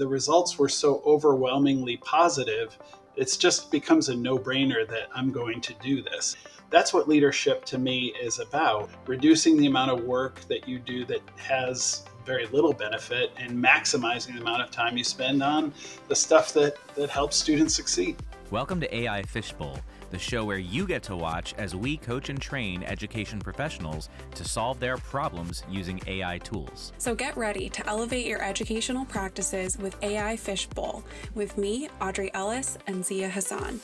the results were so overwhelmingly positive, it just becomes a no-brainer that I'm going to do this. That's what leadership to me is about, reducing the amount of work that you do that has very little benefit and maximizing the amount of time you spend on the stuff that helps students succeed. Welcome to AI Fishbowl, the show where you get to watch as we coach and train education professionals to solve their problems using AI tools. So get ready to elevate your educational practices with AI Fishbowl with me, Audrey Ellis, and Zia Hassan.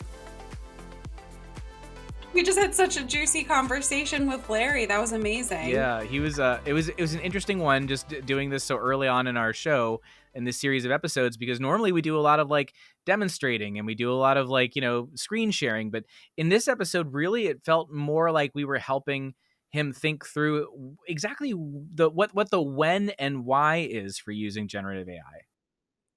We just had such a juicy conversation with Larry. That was amazing. Yeah, he was. It was an interesting one, just doing this so early on in our show in this series of episodes, because normally we do a lot of like demonstrating and we do a lot of like screen sharing, but in this episode, really, it felt more like we were helping him think through exactly what the when and why is for using generative AI.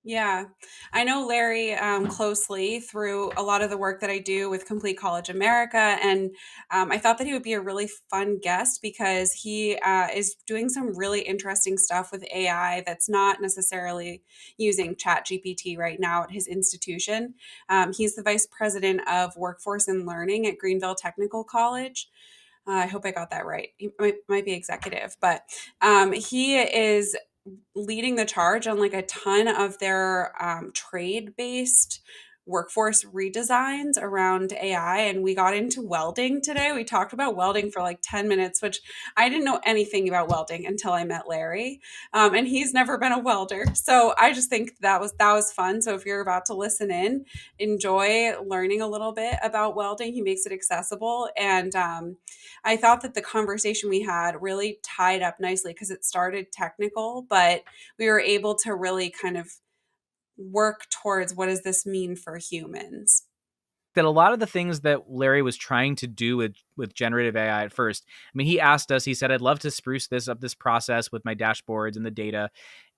Yeah, I know Larry closely through a lot of the work that I do with Complete College America. And I thought that he would be a really fun guest because he is doing some really interesting stuff with AI that's not necessarily using ChatGPT right now at his institution. He's the vice president of workforce and learning at Greenville Technical College. I hope I got that right. He might be executive, but he is leading the charge on like a ton of their trade-based workforce redesigns around AI. And we got into welding today. We talked about welding for like 10 minutes, which I didn't know anything about welding until I met Larry. And he's never been a welder. So I just think that was fun. So if you're about to listen in, enjoy learning a little bit about welding. He makes it accessible. And I thought that the conversation we had really tied up nicely because it started technical, but we were able to really kind of work towards what does this mean for humans. That a lot of the things that Larry was trying to do with generative AI at first, I mean, he asked us, he said, I'd love to spruce this process with my dashboards and the data.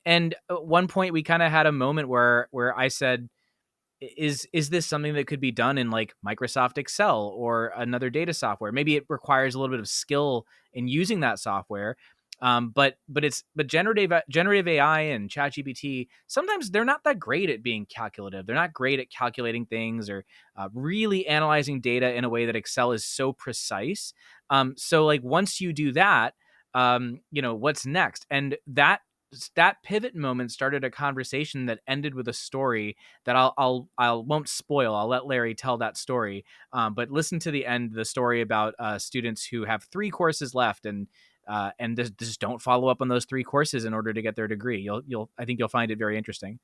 And at one point we kind of had a moment where I said, is this something that could be done in like Microsoft Excel or another data software? Maybe it requires a little bit of skill in using that software. But generative AI and ChatGPT, sometimes they're not that great at being calculative. They're not great at calculating things or really analyzing data in a way that Excel is so precise. So like once you do that, what's next? And that pivot moment started a conversation that ended with a story that I won't spoil. I'll let Larry tell that story. But listen to the end, the story about students who have 3 courses left and just don't follow up on those 3 courses in order to get their degree. I think you'll find it very interesting.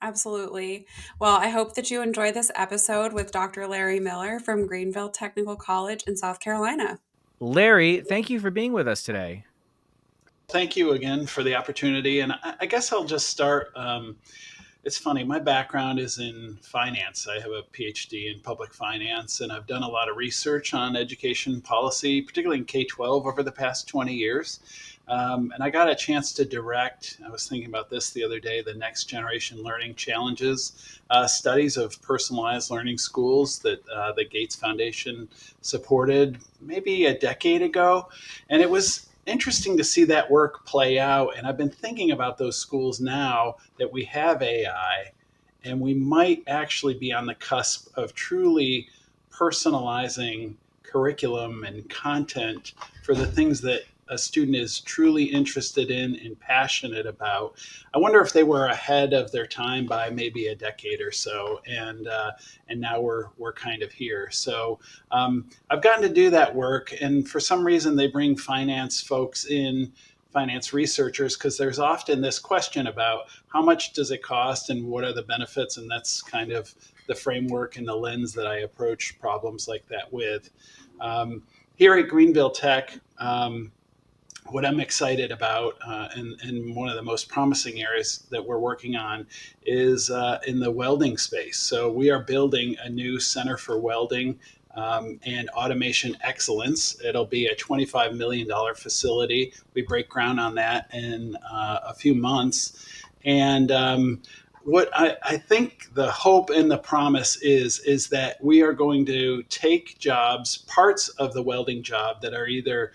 Absolutely. Well, I hope that you enjoy this episode with Dr. Larry Miller from Greenville Technical College in South Carolina. Larry, thank you for being with us today. Thank you again for the opportunity. And I guess I'll just start. It's funny, my background is in finance. I have a PhD in public finance, and I've done a lot of research on education policy, particularly in K-12 over the past 20 years. And I got a chance to direct, I was thinking about this the other day, the Next Generation Learning Challenges, studies of personalized learning schools that the Gates Foundation supported maybe a decade ago. And it was interesting to see that work play out. And I've been thinking about those schools now that we have AI, and we might actually be on the cusp of truly personalizing curriculum and content for the things that a student is truly interested in and passionate about. I wonder if they were ahead of their time by maybe a decade or so, and now we're kind of here. So I've gotten to do that work, and for some reason they bring finance folks in, finance researchers, because there's often this question about how much does it cost and what are the benefits, and that's kind of the framework and the lens that I approach problems like that with. Here at Greenville Tech, what I'm excited about and one of the most promising areas that we're working on is in the welding space. So we are building a new Center for Welding and Automation Excellence. It'll be a $25 million facility. We break ground on that in a few months. And what I think the hope and the promise is that we are going to take jobs, parts of the welding job that are either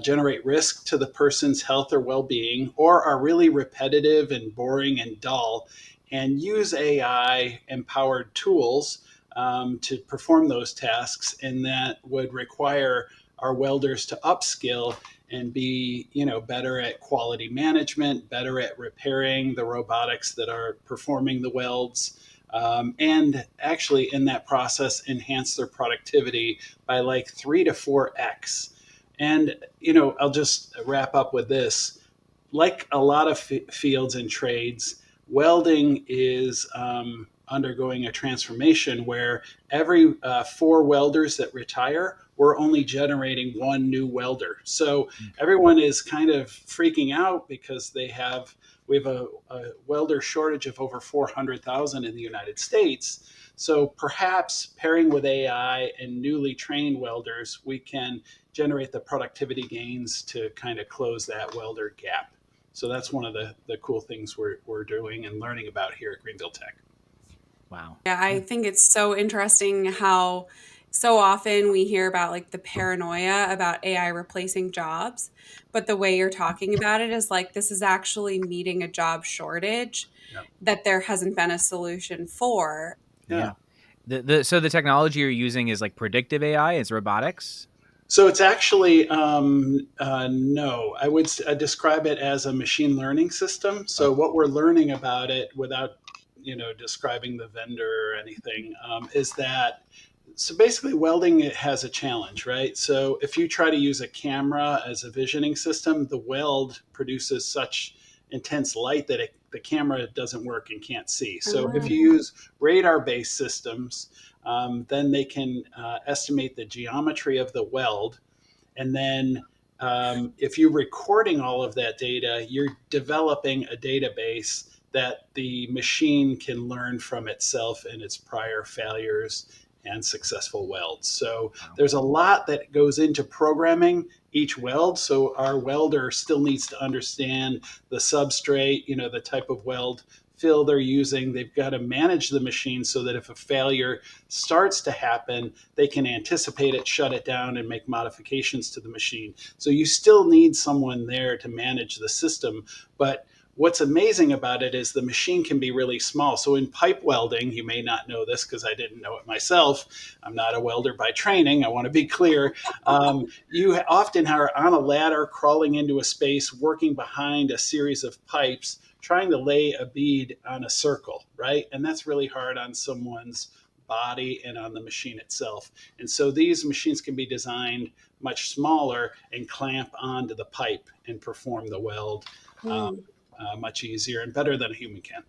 generate risk to the person's health or well-being, or are really repetitive and boring and dull, and use AI empowered tools to perform those tasks. And that would require our welders to upskill and be, better at quality management, better at repairing the robotics that are performing the welds, and actually in that process enhance their productivity by like 3 to 4x. And I'll just wrap up with this. Like a lot of fields and trades, welding is undergoing a transformation where every 4 welders that retire, we're only generating 1 new welder. So everyone is kind of freaking out because we have a welder shortage of over 400,000 in the United States. So perhaps pairing with AI and newly trained welders, we can generate the productivity gains to kind of close that welder gap. So that's one of the cool things we're doing and learning about here at Greenville Tech. Wow. Yeah, I think it's so interesting how so often we hear about like the paranoia about AI replacing jobs, but the way you're talking about it is like this is actually meeting a job shortage Yeah. that there hasn't been a solution for. Yeah. So the technology you're using is like predictive AI, is robotics. So it's actually no. I would describe it as a machine learning system. So what we're learning about it, without describing the vendor or anything, is that basically welding, it has a challenge, right? So if you try to use a camera as a visioning system, the weld produces such intense light that the camera doesn't work and can't see. So if you use radar based systems, then they can estimate the geometry of the weld. And then if you're recording all of that data, you're developing a database that the machine can learn from itself and its prior failures and successful welds. So there's a lot that goes into programming each weld. So our welder still needs to understand the substrate, the type of weld fill they're using. They've got to manage the machine so that if a failure starts to happen, they can anticipate it, shut it down, and make modifications to the machine. So you still need someone there to manage the system. But what's amazing about it is the machine can be really small. So in pipe welding, you may not know this because I didn't know it myself. I'm not a welder by training. I want to be clear. You often are on a ladder, crawling into a space, working behind a series of pipes, trying to lay a bead on a circle, right? And that's really hard on someone's body and on the machine itself. And so these machines can be designed much smaller and clamp onto the pipe and perform the weld much easier and better than a human can.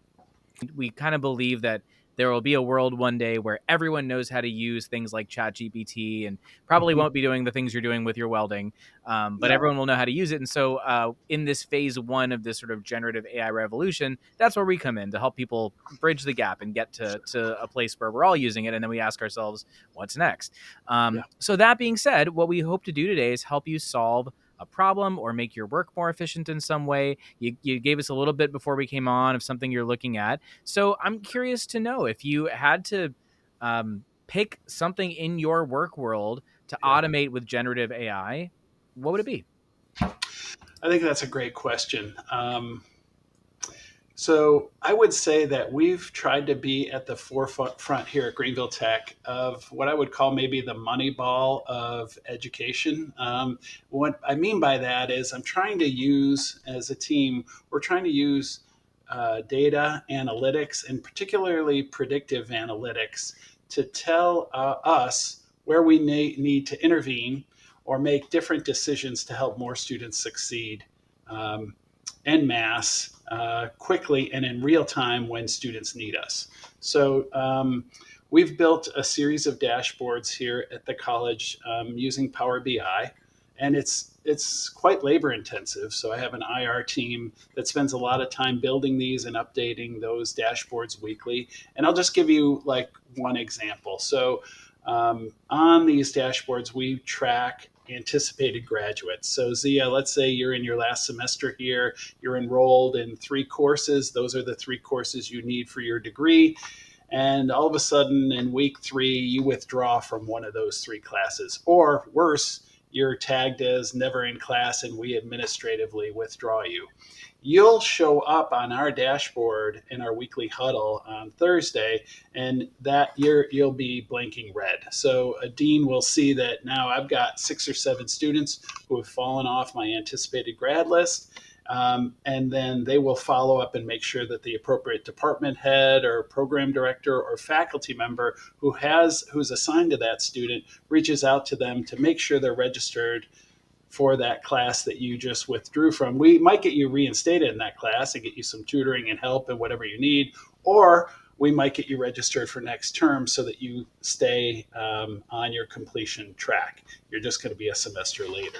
We kind of believe that there will be a world one day where everyone knows how to use things like ChatGPT and probably won't be doing the things you're doing with your welding, but everyone will know how to use it. And so in this phase one of this sort of generative AI revolution, that's where we come in to help people bridge the gap and get to a place where we're all using it. And then we ask ourselves, what's next? So that being said, what we hope to do today is help you solve a problem or make your work more efficient in some way. You gave us a little bit before we came on of something you're looking at. So I'm curious to know if you had to pick something in your work world to automate with generative AI, what would it be? I think that's a great question. So I would say that we've tried to be at the forefront here at Greenville Tech of what I would call maybe the money ball of education. What I mean by that is I'm trying to use, as a team, we're trying to use data analytics and particularly predictive analytics to tell us where we need to intervene or make different decisions to help more students succeed en masse, quickly and in real time when students need us. So we've built a series of dashboards here at the college using Power BI, and it's quite labor intensive. So I have an IR team that spends a lot of time building these and updating those dashboards weekly. And I'll just give you like one example. So on these dashboards, we track anticipated graduates. So Zia, let's say you're in your last semester here, you're enrolled in 3 courses. Those are the 3 courses you need for your degree. And all of a sudden in week 3, you withdraw from one of those 3 classes. Or worse, you're tagged as never in class and we administratively withdraw you. You'll show up on our dashboard in our weekly huddle on Thursday, and that you'll be blinking red. So a dean will see that now I've got 6 or 7 students who have fallen off my anticipated grad list. And then they will follow up and make sure that the appropriate department head or program director or faculty member who's assigned to that student reaches out to them to make sure they're registered for that class that you just withdrew from. We might get you reinstated in that class and get you some tutoring and help and whatever you need, or we might get you registered for next term so that you stay on your completion track. You're just going to be a semester later.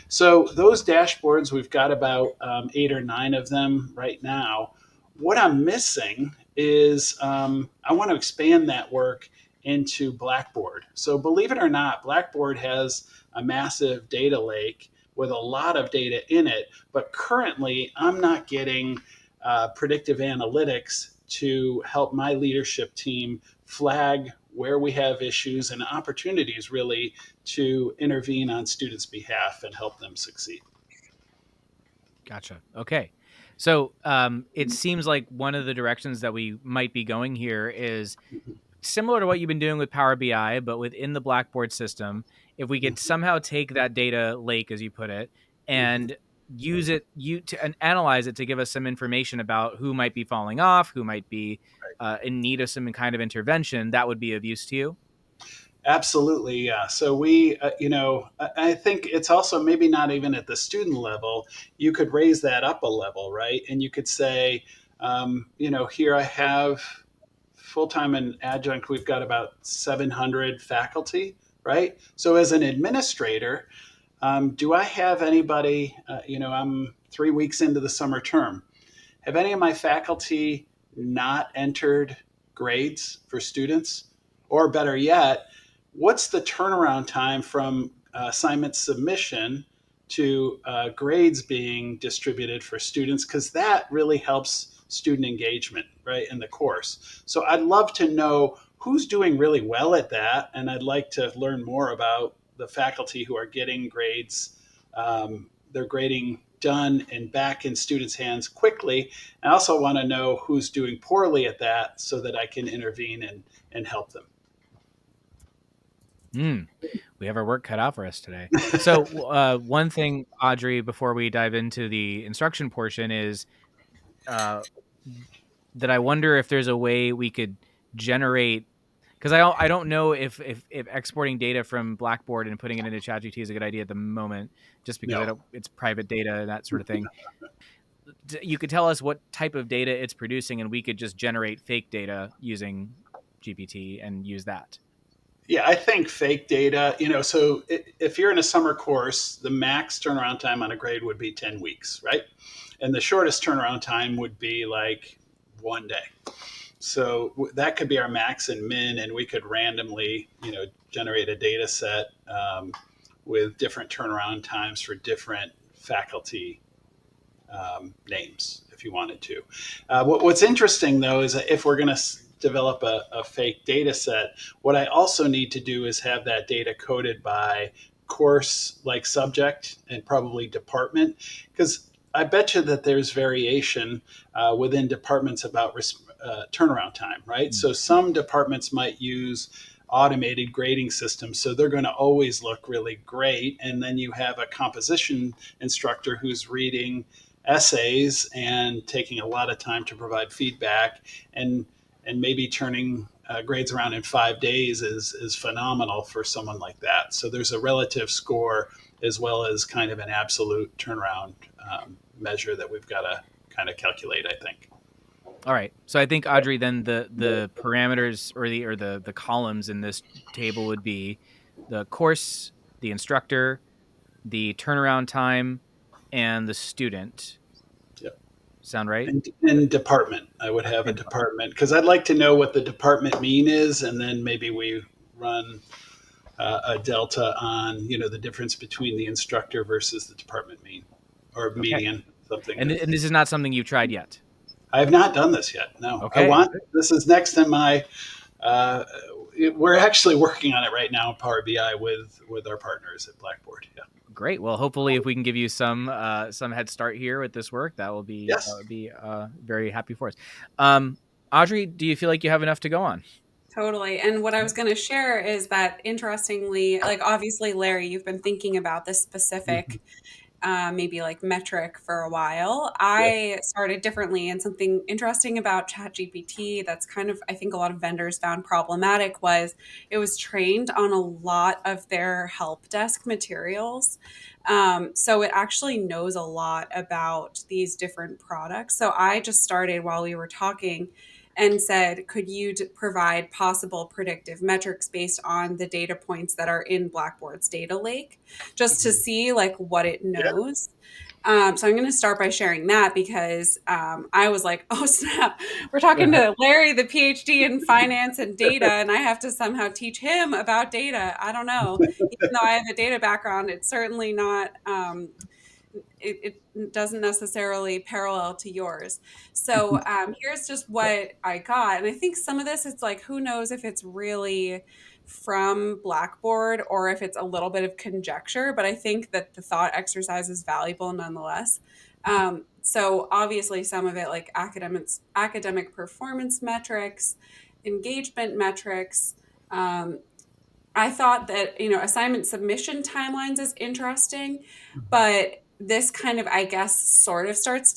So those dashboards, we've got about 8 or 9 of them right now. What I'm missing is I want to expand that work into Blackboard. So believe it or not, Blackboard has a massive data lake with a lot of data in it, but currently I'm not getting predictive analytics to help my leadership team flag where we have issues and opportunities really to intervene on students' behalf and help them succeed. Gotcha. Okay. So it seems like one of the directions that we might be going here is similar to what you've been doing with Power BI, but within the Blackboard system. If we could somehow take that data lake, as you put it, and use it and analyze it to give us some information about who might be falling off, who might be in need of some kind of intervention, that would be of use to you. Absolutely, yeah. So we, I think it's also maybe not even at the student level. You could raise that up a level, right? And you could say, here I have full-time and adjunct, we've got about 700 faculty, right? So as an administrator, do I have anybody, I'm 3 weeks into the summer term. Have any of my faculty not entered grades for students? Or better yet, what's the turnaround time from assignment submission to grades being distributed for students? Because that really helps student engagement, right, in the course. So I'd love to know who's doing really well at that, and I'd like to learn more about the faculty who are getting grades, their grading done and back in students' hands quickly. I also want to know who's doing poorly at that so that I can intervene and help them. We have our work cut out for us today. So one thing, Audrey, before we dive into the instruction portion is that I wonder if there's a way we could generate, because I don't know if exporting data from Blackboard and putting it into ChatGPT is a good idea at the moment, just because it's private data and that sort of thing. You could tell us what type of data it's producing, and we could just generate fake data using GPT and use that. Yeah, I think fake data, so if you're in a summer course, the max turnaround time on a grade would be 10 weeks, right? And the shortest turnaround time would be like 1 day. So that could be our max and min, and we could randomly, generate a data set with different turnaround times for different faculty names if you wanted to. What's interesting, though, is that if we're going to develop a fake data set, what I also need to do is have that data coded by course, like subject, and probably department, because I bet you that there's variation within departments about turnaround time, right? Mm-hmm. So some departments might use automated grading systems, so they're going to always look really great. And then you have a composition instructor who's reading essays and taking a lot of time to provide feedback, and maybe turning grades around in 5 days is phenomenal for someone like that. So there's a relative score as well as kind of an absolute turnaround measure that we've got to kind of calculate, I think. All right. So I think, Audrey, then the parameters or the columns in this table would be the course, the instructor, the turnaround time, and the student. Yep. Sound right? And department. I would have a department, because I'd like to know what the department mean is, and then maybe we run a delta on the difference between the instructor versus the department mean or median, something. And this is not something you've tried yet. I have not done this yet. No. Okay. This is next in my Uh, we're actually working on it right now in Power BI with our partners at Blackboard. Yeah. Great. Well, hopefully, if we can give you some head start here with this work, that Yes. would be very happy for us. Audrey, do you feel like you have enough to go on? Totally. And what I was going to share is that interestingly, like obviously, Larry, you've been thinking about this Mhm. specific maybe like metric for a while. Yeah. I started differently, and something interesting about ChatGPT that's kind of, I think a lot of vendors found problematic was it was trained on a lot of their help desk materials. So it actually knows a lot about these different products. So I just started while we were talking and said, could you provide possible predictive metrics based on the data points that are in Blackboard's data lake, just to Mhm. see like what it Yeah. knows? So I'm going to start by sharing that because I was like, oh snap, we're talking to Larry, the PhD in finance and data, and I have to somehow teach him about data. I don't know. Even though I have a data background, it's certainly not. It doesn't necessarily parallel to yours. So here's just what I got. And I think some of this, it's like, who knows if it's really from Blackboard or if it's a little bit of conjecture, but I think that the thought exercise is valuable nonetheless. So obviously some of it like academic performance metrics, engagement metrics, um, I thought that, assignment submission timelines is interesting, but this kind of, I guess, sort of starts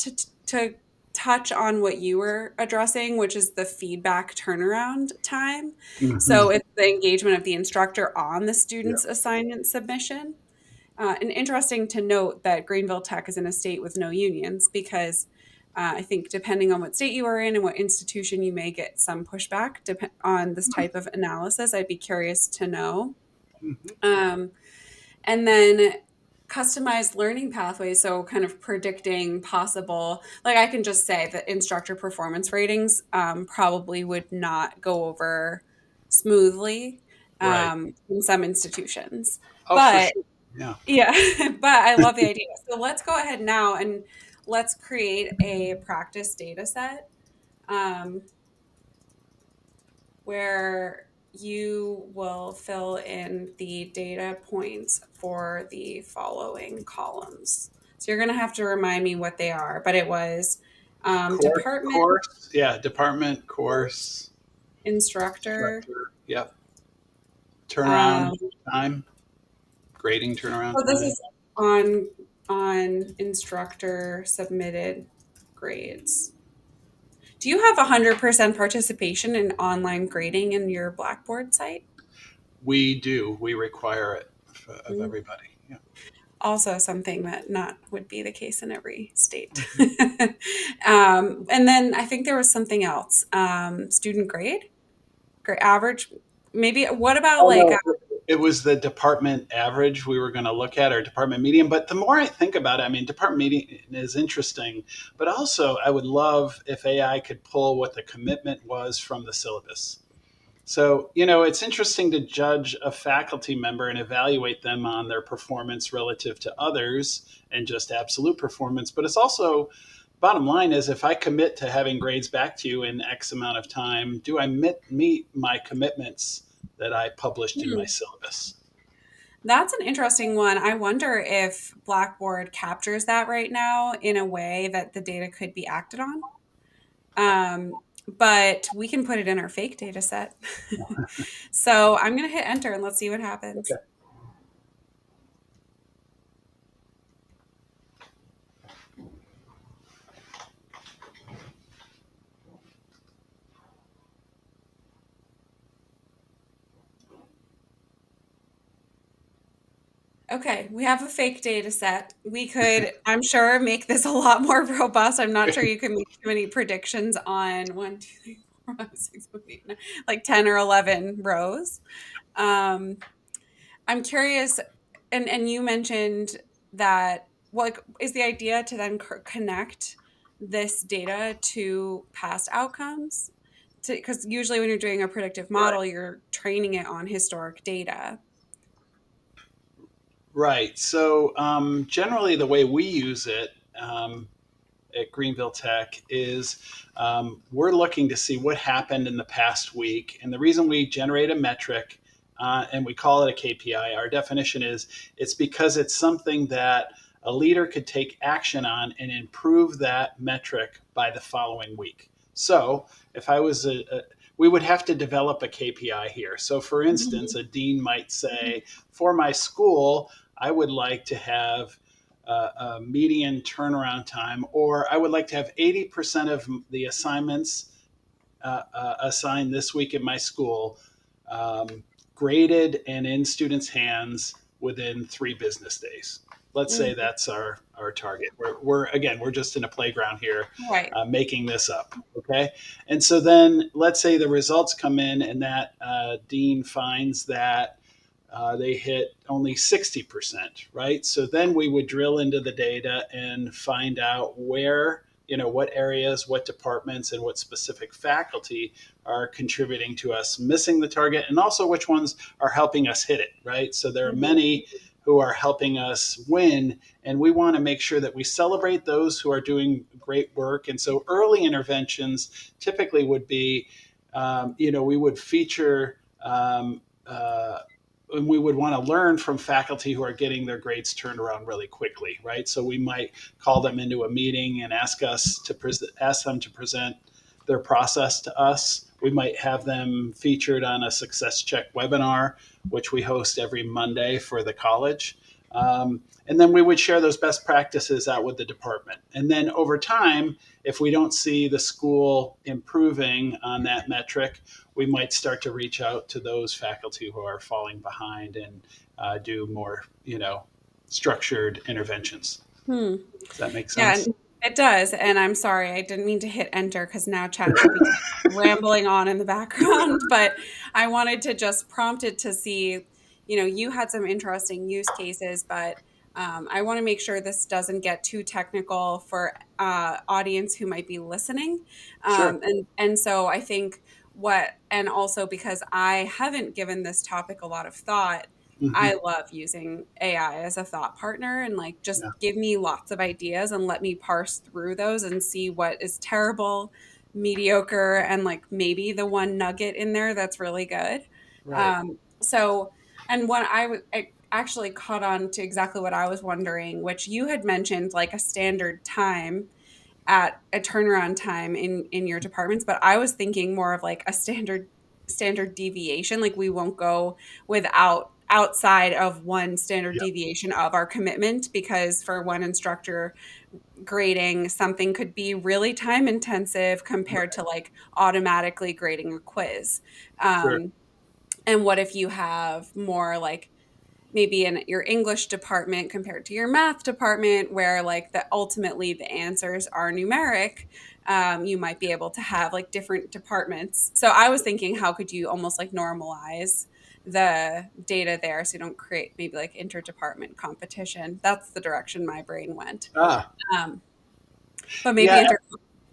to touch on what you were addressing, which is the feedback turnaround time. So Mhm. it's the engagement of the instructor on the Yeah. student's assignment submission. And interesting to note that Greenville Tech is in a state with no unions because I think depending on what state you are in and what institution, you may get some pushback on this type of analysis. I'd be curious to know. Mhm. Um, and then customized learning pathways. So, kind of predicting possible, like I can just say that instructor performance ratings probably would not go over smoothly Right. in some institutions. Oh, for But sure. Yeah. yeah, but I love the idea. So let's go ahead now and let's create a practice data set um, where you will fill in the data points for the following columns. So you're going to have to remind me what they are, but it was department, Course. Yeah. Department, course, instructor. instructor. Yep. Um, Turnaround time, grading turnaround so this time. is on instructor submitted grades. Do you have 100% participation in online grading in your Blackboard site? We do. We require it of Mm. everybody. Yeah. Also, something that not would be the case in every state. Mhm. And then I think there was something else. Student grade average. Maybe. What about Oh like? no, it was the department average we were going to look at, or department median. But the more I think about it, I mean, department median is interesting, but also I would love if AI could pull what the commitment was from the syllabus. So, it's interesting to judge a faculty member and evaluate them on their performance relative to others and just absolute performance. But it's also, bottom line is, if I commit to having grades back to you in X amount of time, do I meet my commitments that I published in my Hmm, syllabus? that's an interesting one. I wonder if Blackboard captures that right now in a way that the data could be acted on. But we can put it in our fake data set. So I'm going to hit enter and let's see what Okay. happens. Okay, we have a fake data set. We could, I'm sure, make this a lot more robust. I'm not sure you can make too many predictions on one, two, three, four, five, six, seven, eight, nine, like 10 or 11 rows. Um, I'm curious, and you mentioned that, like, is the idea to then connect this data to past outcomes? Because usually when you're doing a predictive Right. model, you're training it on historic data. Right. So, generally, the way we use it, at Greenville Tech is we're looking to see what happened in the past week. And the reason we generate a metric and we call it a KPI, our definition is it's because it's something that a leader could take action on and improve that metric by the following week. So if I was we would have to develop a KPI here. So for instance, a dean might say, for my school, I would like to have a median turnaround time, or I would like to have 80% of the assignments assigned this week in my school graded and in students' hands within 3 business days. Let's say that's our target. We're just in a playground here, Right. making this up. Okay. And so then let's say the results come in and that dean finds that they hit only 60%, right? So then we would drill into the data and find out where, what areas, what departments, and what specific faculty are contributing to us missing the target, and also which ones are helping us hit it, right? So there are many who are helping us win, and we want to make sure that we celebrate those who are doing great work. And so early interventions typically would be, we would feature and we would want to learn from faculty who are getting their grades turned around really quickly, right? So we might call them into a meeting and ask them to present their process to us. We might have them featured on a Success Check webinar, which we host every Monday for the college. And then we would share those best practices out with the department. And then over time, if we don't see the school improving on that metric, we might start to reach out to those faculty who are falling behind and do more, structured interventions. Does that make sense? Yeah, it does. And I'm sorry, I didn't mean to hit enter because now ChatGPT is rambling on in the background. But I wanted to just prompt it to see, you had some interesting use cases, but I want to make sure this doesn't get too technical for audience who might be listening. Sure. And so I think and also because I haven't given this topic a lot of thought, Mm-hmm. I love using AI as a thought partner and just Yeah. give me lots of ideas and let me parse through those and see what is terrible, mediocre, and maybe the one nugget in there that's really good. Right. So, and what I actually caught on to exactly what I was wondering, which you had mentioned like a standard time at a turnaround time in your departments, but I was thinking more of like a standard deviation. Like we won't go outside of one standard Yep. deviation of our commitment, because for one instructor, grading something could be really time intensive compared to like automatically grading a quiz. Sure. And what if you have more like maybe in your English department compared to your math department, where ultimately the answers are numeric? You might be able to have like different departments. So I was thinking, how could you almost like normalize the data there so you don't create maybe like interdepartment competition? That's the direction my brain went. Ah, Um, but maybe yeah.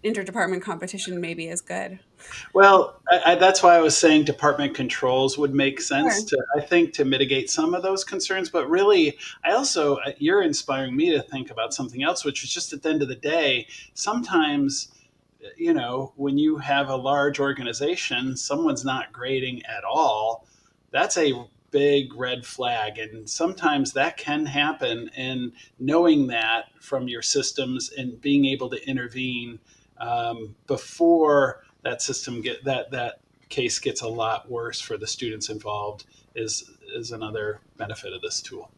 interdepartment competition maybe is good. Well, that's why I was saying department controls would make Sure. sense I think, to mitigate some of those concerns. But really, you're inspiring me to think about something else, which is just at the end of the day, sometimes, when you have a large organization, someone's not grading at all. That's a big red flag. And sometimes that can happen. And knowing that from your systems and being able to intervene before that case gets a lot worse for the students involved is another benefit of this tool.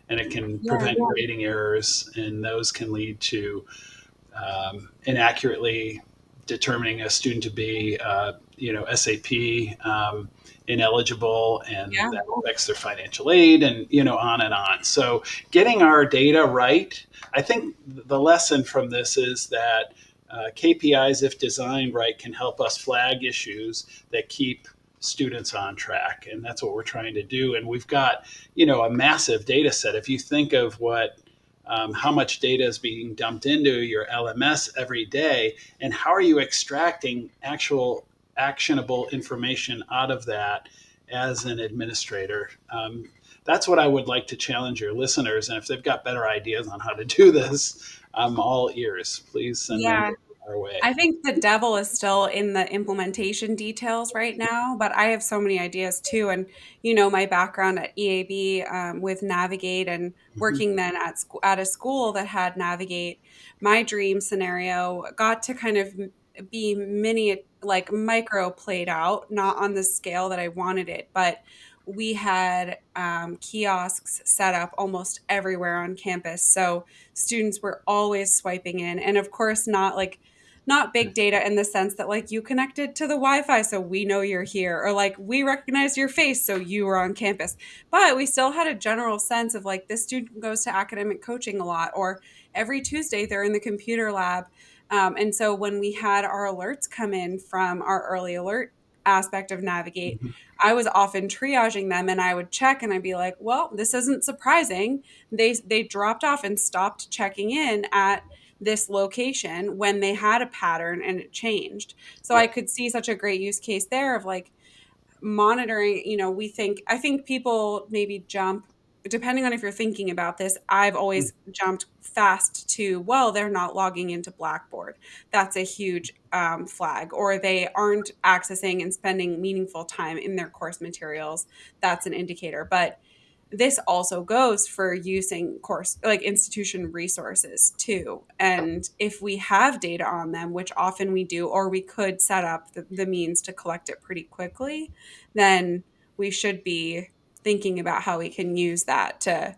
And it can Yeah. prevent grading errors, and those can lead to inaccurately determining a student to be, SAP ineligible, and Yeah. that affects their financial aid, and on and on. So getting our data right, I think the lesson from this is that KPIs, if designed right, can help us flag issues that keep students on track, and that's what we're trying to do. And we've got a massive data set. If you think of how much data is being dumped into your LMS every day, and how are you extracting actual actionable information out of that as an administrator? That's what I would like to challenge your listeners. And if they've got better ideas on how to do this, I'm all ears. Please send them Yeah. our way. I think the devil is still in the implementation details right now, but I have so many ideas too. And my background at EAB with Navigate and Mhm. working then at a school that had Navigate, my dream scenario got to kind of be mini, like micro played out, not on the scale that I wanted it, but we had kiosks set up almost everywhere on campus. So students were always swiping in, and of course, not big data in the sense that like you connected to the Wi-Fi so we know you're here, or like we recognize your face so you were on campus. But we still had a general sense of like this student goes to academic coaching a lot, or every Tuesday they're in the computer lab. And so when we had our alerts come in from our early alert aspect of Navigate, Mhm. I was often triaging them, and I would check and I'd be like, well, this isn't surprising. They dropped off and stopped checking in at this location when they had a pattern and it changed. So I Yep. could see such a great use case there of like monitoring. I think people maybe jump, depending on if you're thinking about this. I've always jumped fast to, well, they're not logging into Blackboard. That's a huge flag. Or they aren't accessing and spending meaningful time in their course materials. That's an indicator. But this also goes for using course like institution resources too. And if we have data on them, which often we do, or we could set up the means to collect it pretty quickly, then we should be thinking about how we can use that to,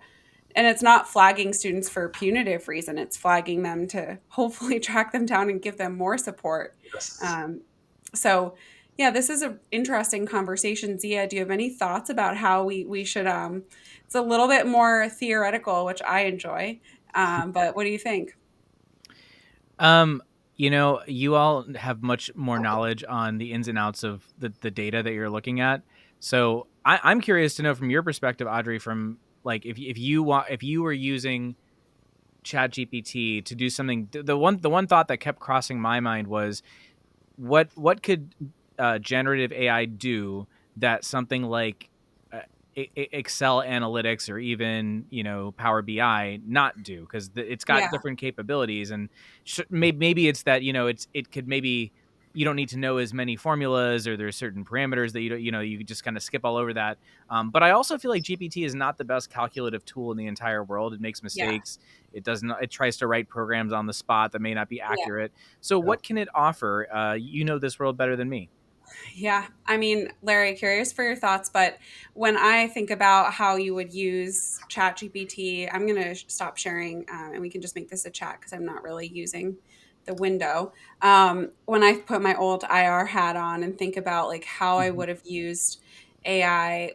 and it's not flagging students for punitive reason, it's flagging them to hopefully track them down and give them more support. Yes. um, so yeah, this is an interesting conversation. Zia, do you have any thoughts about how we should it's a little bit more theoretical, which I enjoy, but what do you think? Um, you all have much more knowledge on the ins and outs of the data that you're looking at. So I'm curious to know from your perspective, Audrey, from like if you were using ChatGPT to do something, the one thought that kept crossing my mind was what could generative AI do that something like Excel analytics or even Power BI not do, because it's got Yeah, different capabilities. And maybe it's that it could maybe you don't need to know as many formulas, or there's certain parameters that you don't, you could just kind of skip all over that. But I also feel like GPT is not the best calculative tool in the entire world. It makes yeah, mistakes. It tries to write programs on the spot that may not be yeah. accurate. So Yep. what can it offer? You know this world better than me. Yeah, I mean, Larry, curious for your thoughts, but when I think about how you would use ChatGPT, I'm going to stop sharing, and we can just make this a chat because I'm not really using the window. When I put my old IR hat on and think about like how I Mhm. would have used AI,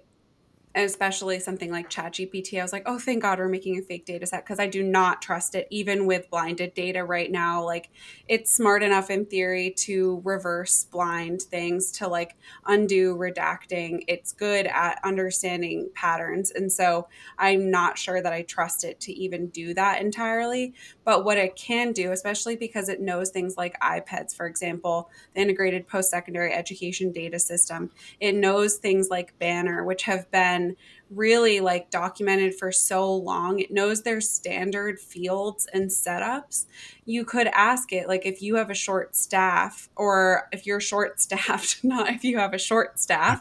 especially something like ChatGPT, I was like, oh, thank God we're making a fake data set because I do not trust it, even with blinded data right now. Like, it's smart enough in theory to reverse blind things, to like undo redacting. It's good at understanding patterns. And so I'm not sure that I trust it to even do that entirely. But what it can do, especially because it knows things like iPads, for example, the integrated post secondary education data system, it knows things like Banner, which have been really like documented for so long. It knows their standard fields and setups. You could ask it, like, if you have a short staff, or if you're short staffed, not if you have a short staff,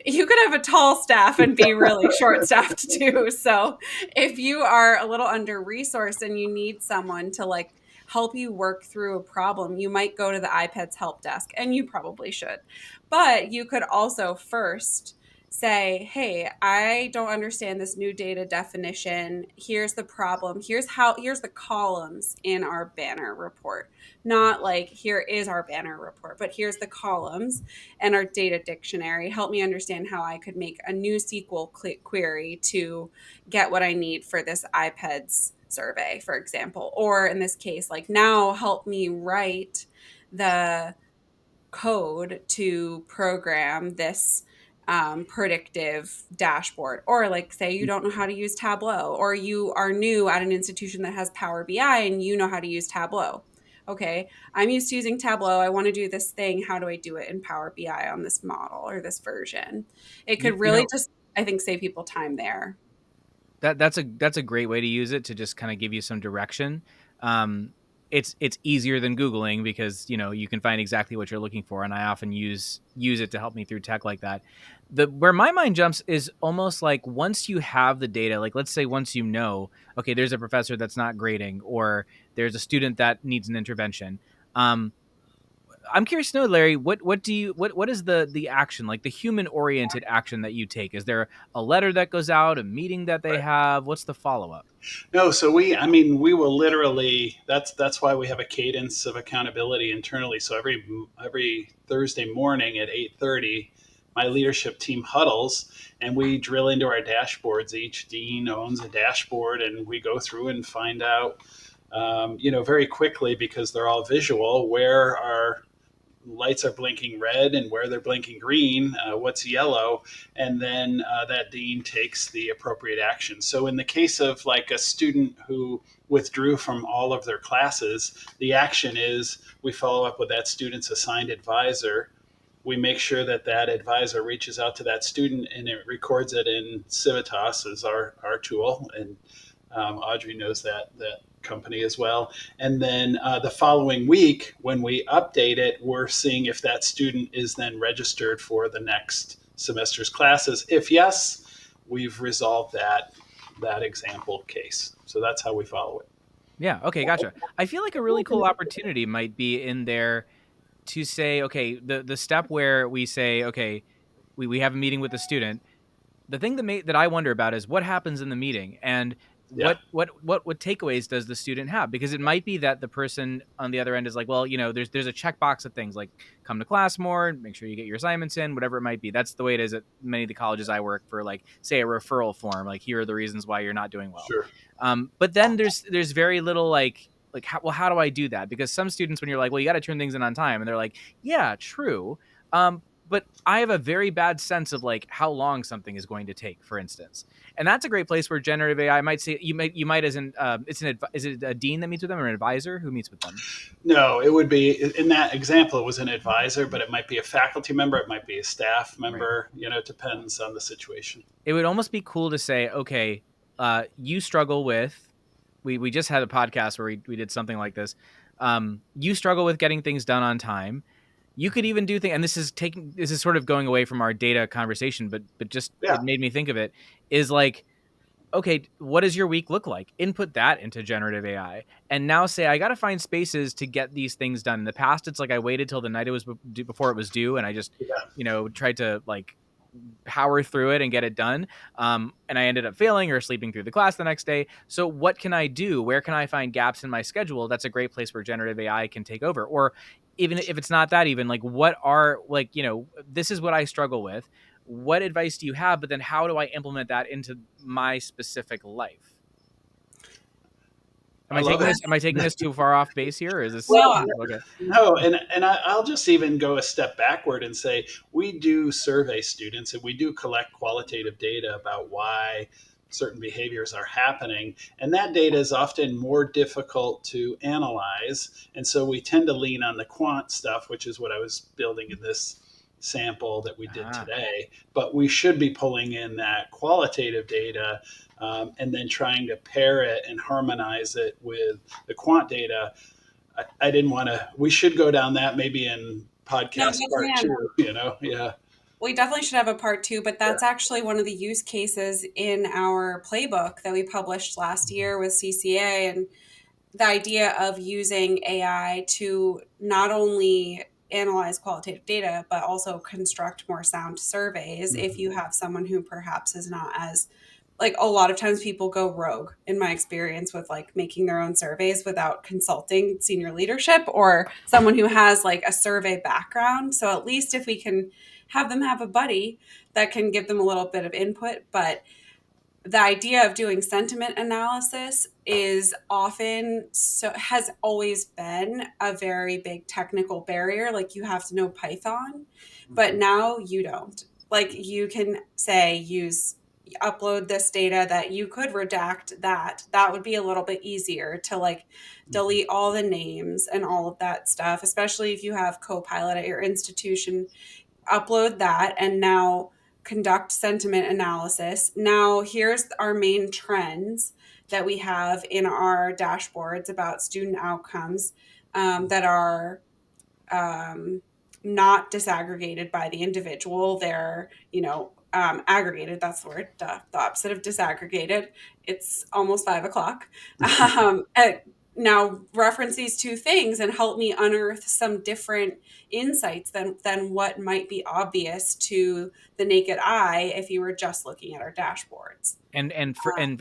you could have a tall staff and be really short staffed too. So if you are a little under resourced and you need someone to like help you work through a problem, you might go to the iPad's help desk, and you probably should. But you could also first say, hey, I don't understand this new data definition. Here's the problem. Here's the columns in our Banner report. Not like here is our Banner report, but here's the columns and our data dictionary. Help me understand how I could make a new SQL query to get what I need for this iPads survey, for example. Or in this case, like, now help me write the code to program this predictive dashboard. Or like, say you don't know how to use Tableau, or you are new at an institution that has Power BI and you know how to use Tableau. Okay, I'm used to using Tableau. I want to do this thing. How do I do it in Power BI on this model or this version? It You, could you really know just, I think, save people time there. That's a great way to use it, to just kind of give you some direction. Um, it's easier than Googling, because you can find exactly what you're looking for, and I often use it to help me through tech like that. The Where my mind jumps is almost like, once you have the data, like let's say once okay, there's a professor that's not grading, or there's a student that needs an intervention. Um, I'm curious to know, Larry, what is the action, like the human oriented action that you take? Is there a letter that goes out, a meeting that they Right. have? What's the follow up? No, so we will literally. That's why we have a cadence of accountability internally. So every Thursday morning at 8:30, my leadership team huddles and we drill into our dashboards. Each dean owns a dashboard, and we go through and find out, very quickly, because they're all visual, where our lights are blinking red and where they're blinking green, what's yellow, and then that dean takes the appropriate action. So in the case of like a student who withdrew from all of their classes, the action is we follow up with that student's assigned advisor. We make sure that that advisor reaches out to that student and it records it in Civitas, as our tool, and Audrey knows that company as well. And then the following week, when we update it, we're seeing if that student is then registered for the next semester's classes. If yes, we've resolved that example case. So that's how we follow it. Yeah. Okay. Gotcha. I feel like a really cool opportunity might be in there to say, okay, the step where we say, okay, we have a meeting with the student. The thing that I wonder about is what happens in the meeting, and Yeah, what takeaways does the student have? Because it might be that the person on the other end is like, well, there's a checkbox of things like come to class more, make sure you get your assignments in, whatever it might be. That's the way it is at many of the colleges I work for. Like, say a referral form, like here are the reasons why you're not doing well. sure. But then there's very little like how do I do that? Because some students, when you're like, well, you got to turn things in on time, and they're like, yeah, true. But I have a very bad sense of like how long something is going to take, for instance, and that's a great place where generative AI might say you might as an is it a dean that meets with them, or an advisor who meets with them? No, it would be in that example, it was an advisor, but it might be a faculty member, it might be a staff Right. member, it depends on the situation. It would almost be cool to say, okay, you struggle with. We just had a podcast where we did something like this. You struggle with getting things done on time. You could even do things, and this is sort of going away from our data conversation, but just Yeah, it made me think of it, is like, okay, what does your week look like? Input that into generative AI, and now say, I got to find spaces to get these things done. In the past, it's like I waited till the night it was before it was due, and I just, yeah. tried to like power through it and get it done. And I ended up failing or sleeping through the class the next day. So what can I do? Where can I find gaps in my schedule? That's a great place where generative AI can take over. Or even if it's not that, even like, what are like, this is what I struggle with. What advice do you have? But then how do I implement that into my specific life? Am I I love taking it. this? Am I taking this too far off base here? Or is this No, okay? No, and I'll just even go a step backward and say we do survey students and we do collect qualitative data about why certain behaviors are happening, and that data is often more difficult to analyze, and so we tend to lean on the quant stuff, which is what I was building in this sample that we did Ah, today. But we should be pulling in that qualitative data, and then trying to pair it and harmonize it with the quant data. I didn't want to. We should go down that maybe in no, podcast we part can. two. Yeah, We definitely should have a part two, but yeah. that's actually one of the use cases in our playbook that we published last year with CCA. And the idea of using AI to not only analyze qualitative data, but also construct more sound surveys if Mhm. you have someone who perhaps is not as like a lot of times people go rogue in my experience with like making their own surveys without consulting senior leadership or someone who has like a survey background. So at least if we can have them have a buddy that can give them a little bit of input, but the idea of doing sentiment analysis is often so has always been a very big technical barrier, like you have to know Python, but Mhm. now you don't. Like you can say use upload this data that you could redact that would be a little bit easier to like Mhm. delete all the names and all of that stuff, especially if you have Copilot at your institution. Upload that and now conduct sentiment analysis. Now, here's our main trends that we have in our dashboards about student outcomes that are um, not disaggregated by the individual. They're, aggregated. That's the word. Duh, the opposite of disaggregated. It's almost 5 o'clock. Um, uh, Now, reference these two things and help me unearth some different insights than what might be obvious to the naked eye if you were just looking at our dashboards. And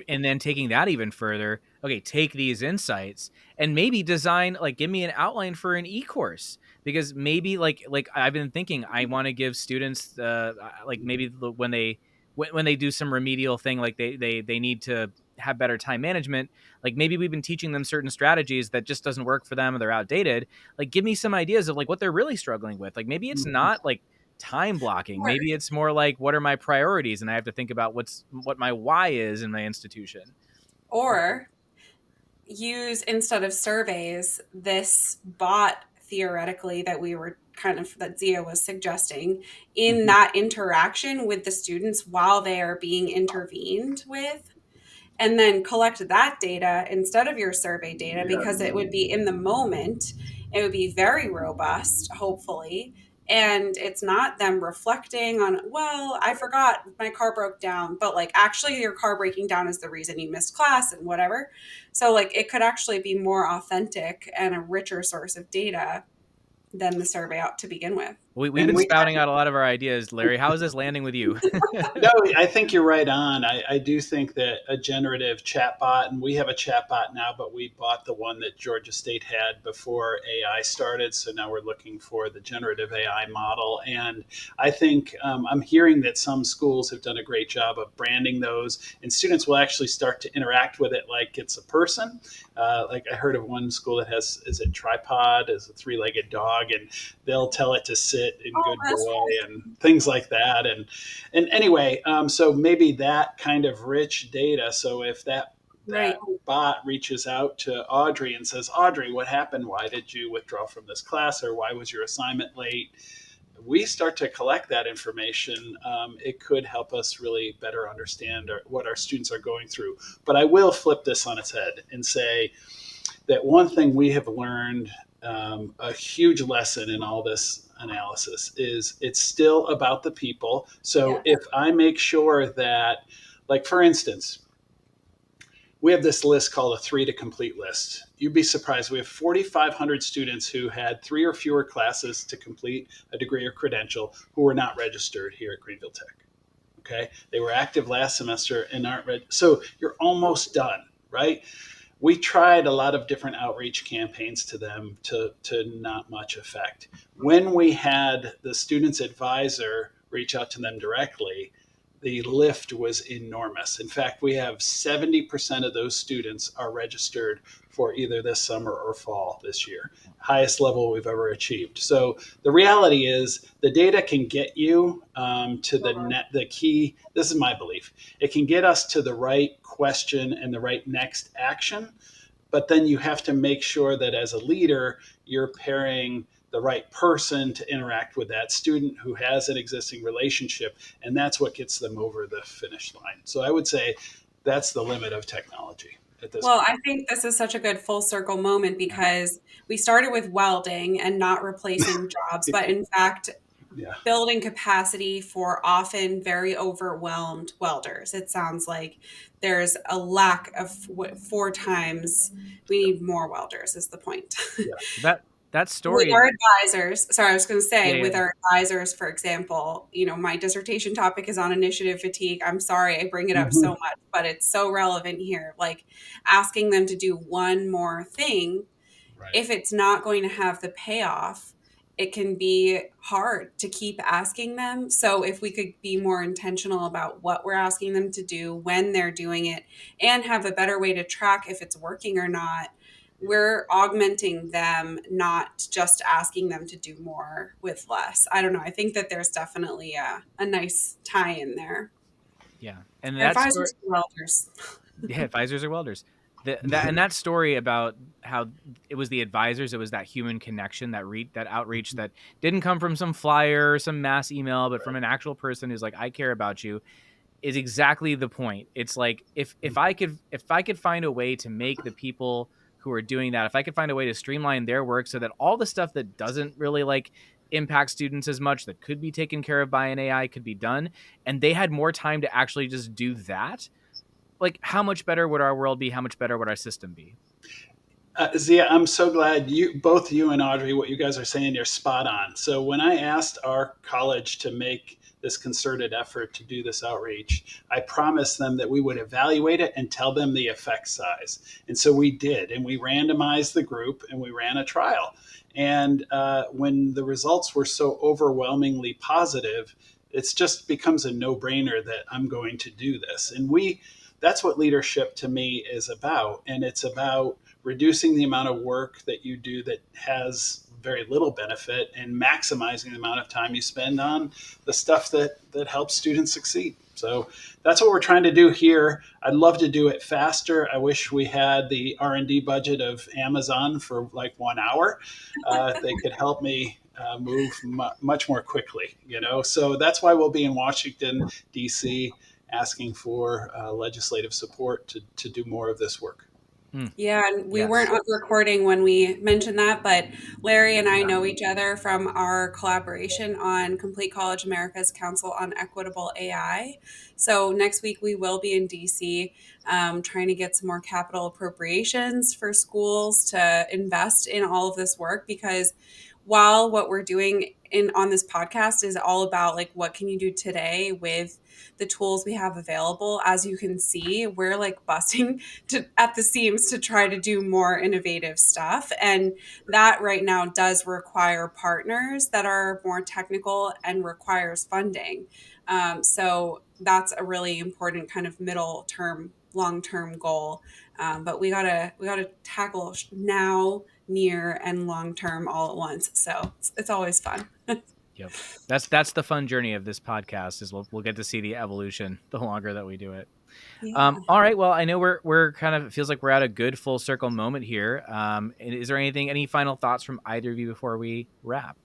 then taking that even further, okay, take these insights and maybe design, like, give me an outline for an e-course, because maybe like I've been thinking, I want to give students like maybe when they do some remedial thing, like they need to have better time management, like maybe we've been teaching them certain strategies that just doesn't work for them or they're outdated. Like, give me some ideas of like what they're really struggling with. Like, maybe it's not like time blocking. Or, Maybe it's more like, what are my priorities? And I have to think about what my why is in my institution. or use, instead of surveys, this bot theoretically that we were that Zia was suggesting in Mhm. that interaction with the students while they are being intervened with, and then collect that data instead of your survey data, because it would be in the moment. It would be very robust, hopefully. And it's not them reflecting on, well, I forgot my car broke down, but like actually your car breaking down is the reason you missed class and whatever. So, like, it could actually be more authentic and a richer source of data than the survey ought to begin with. We've And been we spouting out a lot of our ideas. Larry, how is this landing with you? No, I think you're right on. I do think that a generative chatbot, and we have a chatbot now, but we bought the one that Georgia State had before AI started. So now we're looking for the generative AI model. And I think I'm hearing that some schools have done a great job of branding those, and students will actually start to interact with it like it's a person. Like I heard of one school that has, is it tripod, as a three-legged dog, and they'll tell it to sit in Oh, good that's boy cool. and things like that. And anyway, so maybe that kind of rich data. So if Right. that bot reaches out to Audrey and says, Audrey, what happened? Why did you withdraw from this class? Or why was your assignment late? We start to collect that information. It could help us really better understand what our students are going through. But I will flip this on its head and say that one thing we have learned, a huge lesson in all this analysis, is it's still about the people. So Yeah. if I make sure that, like, for instance, we have this list called a 3 to complete list. You'd be surprised. We have 4,500 students who had 3 or fewer classes to complete a degree or credential who were not registered here at Greenville Tech. Okay. They were active last semester and aren't ready. So you're almost done, right? We tried a lot of different outreach campaigns to them, to not much effect. When we had the student's advisor reach out to them directly, the lift was enormous. In fact, we have 70% of those students are registered for either this summer or fall this year. Highest level we've ever achieved. So the reality is the data can get you to the key. This is my belief. It can get us to the right question and the right next action, but then you have to make sure that as a leader, you're pairing the right person to interact with that student who has an existing relationship, and that's what gets them over the finish line. So I would say that's the limit of technology at this Well, point. I think this is such a good full circle moment because we started with welding and not replacing jobs, but in fact, Yeah. building capacity for often very overwhelmed welders. It sounds like there's a lack of what, 4 times we Yeah. need more welders, is the point. Yeah. That With story. our advisors, sorry, I was going to say, Yeah, with yeah. our advisors, for example, my dissertation topic is on initiative fatigue. I'm sorry I bring it up so Mhm. much, but it's so relevant here. Like, asking them to do one more thing, Right. if it's not going to have the payoff, it can be hard to keep asking them. So if we could be more intentional about what we're asking them to do, when they're doing it, and have a better way to track if it's working or not, we're augmenting them, not just asking them to do more with less. I don't know. I think that there's definitely a nice tie in there. Yeah. And that story. Advisors and welders. Yeah, advisors are welders. That story about how it was the advisors, it was that human connection, that outreach that didn't come from some flyer or some mass email, but from an actual person who's like, I care about you, is exactly the point. It's like if I could find a way to make the people who are doing that, if I could find a way to streamline their work so that all the stuff that doesn't really like impact students as much, that could be taken care of by an AI, could be done, and they had more time to actually just do that, like how much better would our world be? How much better would our system be? Zia, I'm so glad both you and Audrey, what you guys are saying, you're spot on. So when I asked our college to make this concerted effort to do this outreach, I promised them that we would evaluate it and tell them the effect size. And so we did, and we randomized the group and we ran a trial. And when the results were so overwhelmingly positive, it's just becomes a no-brainer that I'm going to do this. And that's what leadership to me is about. And it's about reducing the amount of work that you do that has very little benefit and maximizing the amount of time you spend on the stuff that helps students succeed. So that's what we're trying to do here. I'd love to do it faster. I wish we had the R&D budget of Amazon for like 1 hour. They could help me move much more quickly, So that's why we'll be in Washington, D.C., asking for legislative support to do more of this work. Yeah, and we Yes. weren't on recording when we mentioned that, but Larry and I know each other from our collaboration on Complete College America's Council on Equitable AI. So next week we will be in DC, trying to get some more capital appropriations for schools to invest in all of this work, because while what we're doing on this podcast is all about like what can you do today with the tools we have available, as you can see, we're like busting at the seams to try to do more innovative stuff. And that right now does require partners that are more technical and requires funding. So that's a really important kind of middle term, long term goal. But we gotta tackle now, near, and long term all at once. So it's always fun. Yep. That's the fun journey of this podcast, is we'll get to see the evolution the longer that we do it. Yeah. All right. Well, I know we're kind of, it feels like we're at a good full circle moment here. Is there any final thoughts from either of you before we wrap?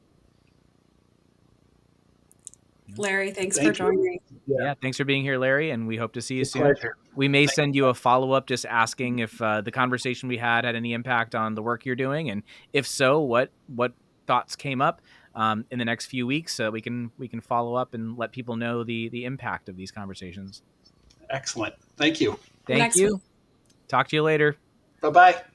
Larry, thanks for Thank you. joining. Yeah. Thanks for being here, Larry, and we hope to see you It's a soon. pleasure. We may send you a follow-up just asking if the conversation we had any impact on the work you're doing, and if so, what thoughts came up in the next few weeks, so we can follow up and let people know the impact of these conversations. Excellent. Thank you. Thank Next you. week. Talk to you later. Bye-bye.